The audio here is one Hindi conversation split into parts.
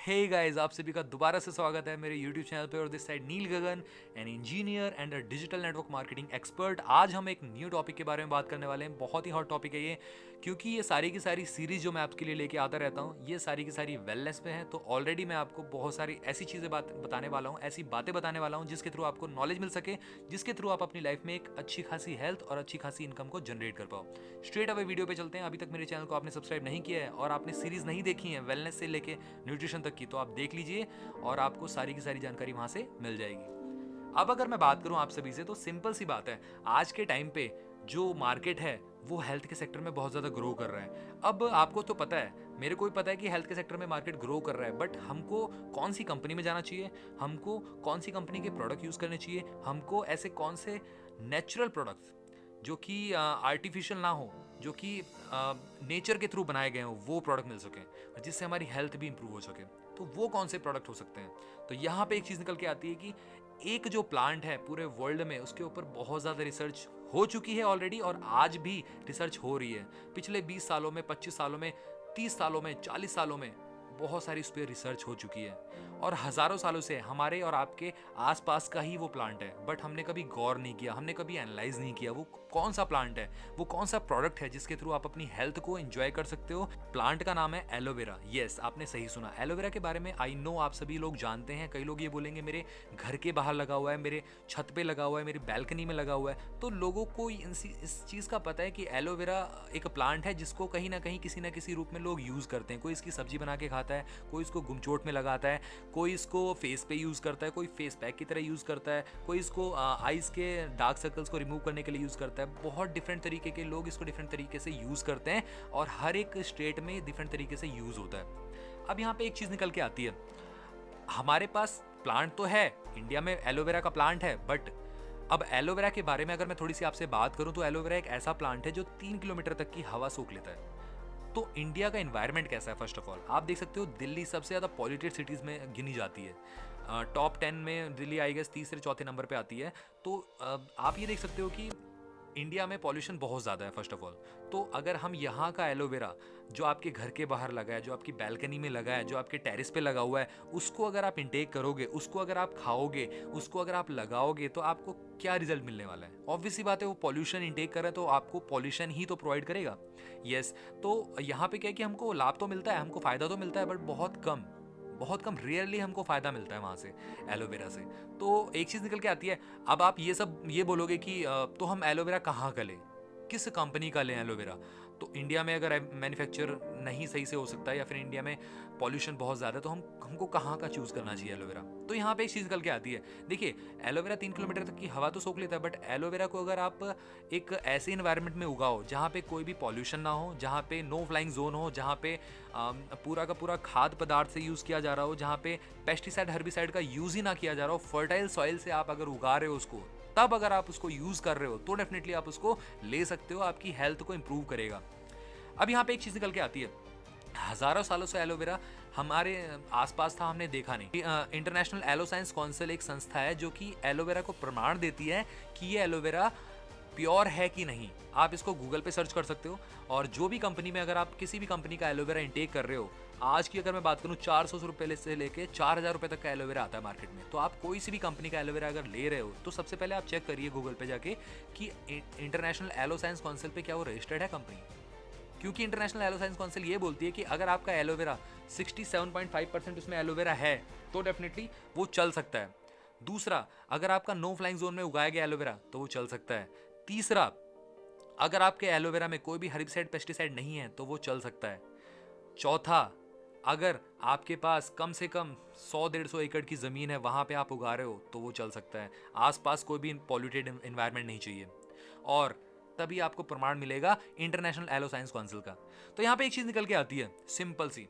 हे गाइस, आप सभी का दोबारा से स्वागत है मेरे YouTube चैनल पे। और this side Neel Gagan, an engineer and a digital network marketing expert. आज हम एक न्यू टॉपिक के बारे में बात करने वाले हैं। बहुत ही हॉट टॉपिक है ये, क्योंकि ये सारी की सारी सीरीज जो मैं आपके लिए लेके आता रहता हूँ, ये सारी की सारी वेलनेस पे है। तो ऑलरेडी मैं आपको बहुत सारी ऐसी चीज़ें बताने वाला हूँ, ऐसी बातें बताने वाला हूँ जिसके थ्रू आपको नॉलेज मिल सके, जिसके थ्रू आप अपनी लाइफ में एक अच्छी खासी हेल्थ और अच्छी खासी इनकम को जनरेट कर पाओ। स्ट्रेट अवे वीडियो पे चलते हैं। अभी तक मेरे चैनल को आपने सब्सक्राइब नहीं किया है और आपने सीरीज नहीं देखी है वेलनेस से लेके न्यूट्रिशन तक की, तो आप देख लीजिए और आपको सारी की सारी जानकारी वहां से मिल जाएगी। अब अगर मैं बात करूं आप सभी से, तो सिंपल सी बात है, आज के टाइम पे जो मार्केट है वो हेल्थ के सेक्टर में बहुत ज़्यादा ग्रो कर रहा है। अब आपको तो पता है, मेरे को भी पता है कि हेल्थ के सेक्टर में मार्केट ग्रो कर रहा है, बट हमको कौन सी कंपनी में जाना चाहिए, हमको कौन सी कंपनी के प्रोडक्ट यूज़ करने चाहिए, हमको ऐसे कौन से नेचुरल प्रोडक्ट्स जो कि आर्टिफिशियल ना हो, जो कि नेचर के थ्रू बनाए गए हों, वो प्रोडक्ट मिल सकें जिससे हमारी हेल्थ भी इंप्रूव हो सके, तो वो कौन से प्रोडक्ट हो सकते हैं। तो यहाँ पे एक चीज़ निकल के आती है कि एक जो प्लांट है पूरे वर्ल्ड में, उसके ऊपर बहुत ज़्यादा रिसर्च हो चुकी है ऑलरेडी, और आज भी रिसर्च हो रही है। पिछले 20 सालों में, 25 सालों में, 30 सालों में, 40 सालों में बहुत सारी उस पर रिसर्च हो चुकी है, और हज़ारों सालों से हमारे और आपके आसपास का ही वो प्लांट है। बट हमने कभी गौर नहीं किया, हमने कभी एनालाइज नहीं किया वो कौन सा प्लांट है, वो कौन सा प्रोडक्ट है जिसके थ्रू आप अपनी हेल्थ को एंजॉय कर सकते हो। प्लांट का नाम है एलोवेरा। यस, आपने सही सुना। एलोवेरा के बारे में आई नो आप सभी लोग जानते हैं। कई लोग ये बोलेंगे मेरे घर के बाहर लगा हुआ है, मेरे छत पे लगा हुआ है, मेरी बैल्कनी में लगा हुआ है। तो लोगों को इस चीज़ का पता है कि एलोवेरा एक प्लांट है जिसको कहीं ना किसी रूप में लोग यूज़ करते हैं। कोई इसकी सब्जी बना के खाता है, कोई इसको गुमचोट में लगाता है, कोई इसको फेस पे यूज़ करता है, कोई फेस पैक की तरह यूज़ करता है, कोई इसको आइज़ के डार्क सर्कल्स को रिमूव करने के लिए यूज़ करता है। बहुत डिफरेंट तरीके के लोग इसको डिफरेंट तरीके से यूज़ करते हैं, और हर एक स्टेट में डिफरेंट तरीके से यूज़ होता है। अब यहाँ पे एक चीज़ निकल के आती है, हमारे पास प्लांट तो है, इंडिया में एलोवेरा का प्लांट है, बट अब एलोवेरा के बारे में अगर मैं थोड़ी सी आपसे बात करूं, तो एलोवेरा एक ऐसा प्लांट है जो 3 किलोमीटर तक की हवा सोख लेता है। तो इंडिया का एनवायरनमेंट कैसा है? फर्स्ट ऑफ ऑल आप देख सकते हो, दिल्ली सबसे ज़्यादा पॉल्यूटेड सिटीज़ में गिनी जाती है। टॉप 10 में दिल्ली आई गेस तीसरे चौथे नंबर पे आती है। तो आप ये देख सकते हो कि इंडिया में पॉल्यूशन बहुत ज़्यादा है फर्स्ट ऑफ ऑल। तो अगर हम यहाँ का एलोवेरा जो आपके घर के बाहर लगा है, जो आपकी बैल्कनी में लगा है, जो आपके टेरेस पे लगा हुआ है, उसको अगर आप इंटेक करोगे, उसको अगर आप खाओगे, उसको अगर आप लगाओगे, तो आपको क्या रिजल्ट मिलने वाला है? ऑब्वियस सी बात है, वो पॉल्यूशन इंटेक कर रहा है तो आपको पॉल्यूशन ही तो प्रोवाइड करेगा। यस, तो यहाँ पे क्या है कि हमको लाभ तो मिलता है, हमको फ़ायदा तो मिलता है, बट बहुत कम रेयरली हमको फ़ायदा मिलता है वहाँ से, एलोवेरा से। तो एक चीज़ निकल के आती है, अब आप ये बोलोगे कि तो हम एलोवेरा कहाँ का लें, किस कंपनी का लें एलोवेरा? तो इंडिया में अगर मैन्युफैक्चर नहीं सही से हो सकता है, या फिर इंडिया में पॉल्यूशन बहुत ज़्यादा है, तो हमको कहाँ का चूज़ करना चाहिए एलोवेरा? तो यहाँ पे एक चीज़ निकल के आती है। देखिए, एलोवेरा 3 किलोमीटर तक की हवा तो सोख लेता है, बट एलोवेरा को अगर आप एक ऐसे इन्वायरमेंट में उगाओ जहाँ पे कोई भी पॉल्यूशन ना हो, जहाँ पे नो फ्लाइंग जोन हो, जहाँ पे पूरा का पूरा खाद्य पदार्थ से यूज़ किया जा रहा हो, जहाँ पे पेस्टिसाइड हर्बिसाइड का यूज़ ही ना किया जा रहा हो, फर्टाइल सॉइल से आप अगर उगा रहे हो उसको, तब अगर आप उसको यूज़ कर रहे हो, तो डेफिनेटली आप उसको ले सकते हो, आपकी हेल्थ को इंप्रूव करेगा। अब यहाँ पे एक चीज़ निकल के आती है, हज़ारों सालों से एलोवेरा हमारे आसपास था, हमने देखा नहीं। इंटरनेशनल एलो साइंस काउंसिल एक संस्था है जो कि एलोवेरा को प्रमाण देती है कि ये एलोवेरा प्योर है कि नहीं। आप इसको गूगल पे सर्च कर सकते हो, और जो भी कंपनी में अगर आप किसी भी कंपनी का एलोवेरा इंटेक कर रहे हो, आज की अगर मैं बात करूँ, 400 रुपये से लेके 4000 रुपये तक का एलोवेरा आता है मार्केट में। तो आप कोई सी भी कंपनी का एलोवेरा अगर ले रहे हो, तो सबसे पहले आप चेक करिए गूगल पे जाके कि इंटरनेशनल एलो साइंस काउंसिल पे क्या वो रजिस्टर्ड है कंपनी। क्योंकि इंटरनेशनल एलो साइंस काउंसिल ये बोलती है कि अगर आपका एलोवेरा 67.5% उसमें एलोवेरा है, तो डेफिनेटली वो चल सकता है। दूसरा, अगर आपका नो फ्लाइंग जोन में उगाया गया एलोवेरा, तो वो चल सकता है। तीसरा, अगर आपके एलोवेरा में कोई भी हर्बिसाइड पेस्टिसाइड नहीं है, तो वो चल सकता है। चौथा, अगर आपके पास कम से कम 100-150 एकड़ की ज़मीन है, वहाँ पे आप उगा रहे हो, तो वो चल सकता है। आसपास कोई भी पॉल्यूटेड एनवायरनमेंट नहीं चाहिए, और तभी आपको प्रमाण मिलेगा इंटरनेशनल एलो साइंस काउंसिल का। तो यहाँ पे एक चीज़ निकल के आती है, सिंपल सी,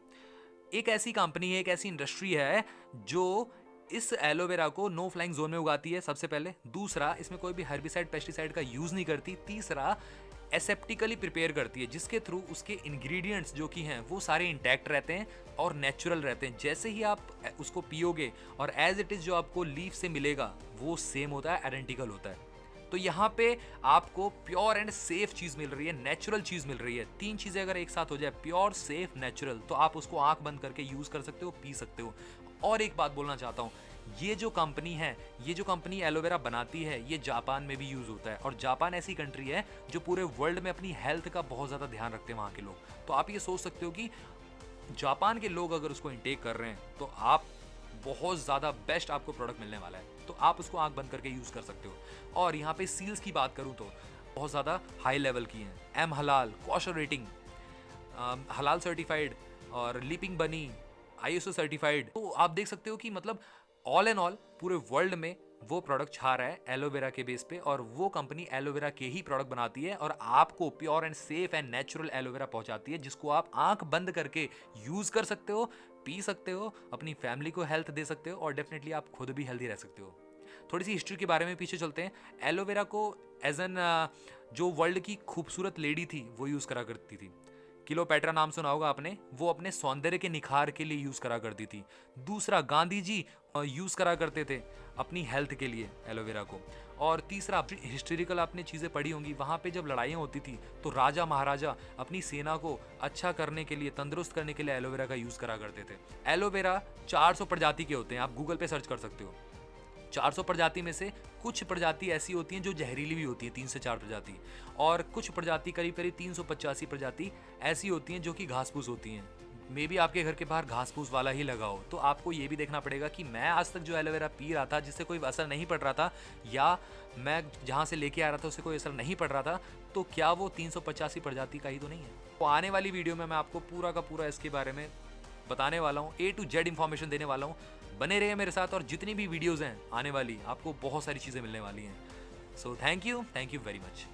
एक ऐसी कंपनी है, एक ऐसी इंडस्ट्री है जो इस एलोवेरा को नो फ्लाइंग जोन में उगाती है, सबसे पहले। दूसरा, इसमें कोई भी हर्बिसाइड पेस्टिसाइड का यूज़ नहीं करती। तीसरा, एसेप्टिकली प्रिपेयर करती है, जिसके थ्रू उसके इंग्रेडिएंट्स जो कि हैं वो सारे इंटैक्ट रहते हैं और नेचुरल रहते हैं। जैसे ही आप उसको पियोगे, और एज इट इज़ जो आपको लीफ से मिलेगा वो सेम होता है, आइडेंटिकल होता है। तो यहाँ पे आपको प्योर एंड सेफ चीज़ मिल रही है, नेचुरल चीज़ मिल रही है। 3 चीज़ें अगर एक साथ हो जाए, प्योर, सेफ, नेचुरल, तो आप उसको आंख बंद करके यूज़ कर सकते हो, पी सकते हो। और एक बात बोलना चाहता हूँ, ये जो कंपनी एलोवेरा बनाती है, ये जापान में भी यूज़ होता है। और जापान ऐसी कंट्री है जो पूरे वर्ल्ड में अपनी हेल्थ का बहुत ज़्यादा ध्यान रखते हैं वहाँ के लोग। तो आप ये सोच सकते हो कि जापान के लोग अगर उसको इंटेक कर रहे हैं तो आप बहुत ज़्यादा बेस्ट आपको प्रोडक्ट मिलने वाला है। तो आप उसको आंख बंद करके यूज़ कर सकते हो। और यहाँ पे सील्स की बात करूँ तो बहुत ज़्यादा हाई लेवल की हैं। एम हलाल, कॉशर रेटिंग, हलाल सर्टिफाइड और लीपिंग बनी, ISO सर्टिफाइड। तो आप देख सकते हो कि मतलब ऑल एंड ऑल पूरे वर्ल्ड में वो प्रोडक्ट छा रहा है एलोवेरा के बेस पे, और वो कंपनी एलोवेरा के ही प्रोडक्ट बनाती है और आपको pure and safe and natural aloe vera पहुंचाती है, जिसको आप आंख बंद करके यूज कर सकते हो, पी सकते हो, अपनी फैमिली को हेल्थ दे सकते हो और डेफिनेटली आप खुद भी हेल्दी रह सकते हो। थोड़ी सी हिस्ट्री के बारे में पीछे चलते हैं। एलोवेरा को एज एन जो वर्ल्ड की खूबसूरत लेडी थी वो यूज़ करा करती थी। क्लियोपेट्रा नाम सुना होगा आपने, वो अपने सौंदर्य के निखार के लिए यूज़ करा करती थी। दूसरा, गांधी जी यूज़ करा करते थे अपनी हेल्थ के लिए एलोवेरा को। और तीसरा, हिस्टोरिकल आपने चीज़ें पढ़ी होंगी, वहाँ पे जब लड़ाइयाँ होती थी तो राजा महाराजा अपनी सेना को अच्छा करने के लिए, तंदुरुस्त करने के लिए एलोवेरा का यूज़ करा करते थे। एलोवेरा 400 प्रजाति के होते हैं, आप गूगल पे सर्च कर सकते हो। 400 प्रजाति में से कुछ प्रजाति ऐसी होती हैं जो जहरीली भी होती हैं, 3 से 4 प्रजाति, और कुछ प्रजाति करीब करीब 385 प्रजाति ऐसी होती हैं जो कि घास फूस होती हैं। मे बी आपके घर के बाहर घास फूस वाला ही लगा हो। तो आपको ये भी देखना पड़ेगा कि मैं आज तक जो एलोवेरा पी रहा था जिससे कोई असर नहीं पड़ रहा था, या मैं जहाँ से लेके आ रहा था उससे कोई असर नहीं पड़ रहा था, तो क्या वो 385 प्रजाति का ही तो नहीं है। तो आने वाली वीडियो में मैं आपको पूरा का पूरा इसके बारे में बताने वाला हूँ, A to Z इन्फॉर्मेशन देने वाला हूँ। बने रहिए मेरे साथ, और जितनी भी वीडियोज़ हैं आने वाली, आपको बहुत सारी चीज़ें मिलने वाली हैं। So thank you very much.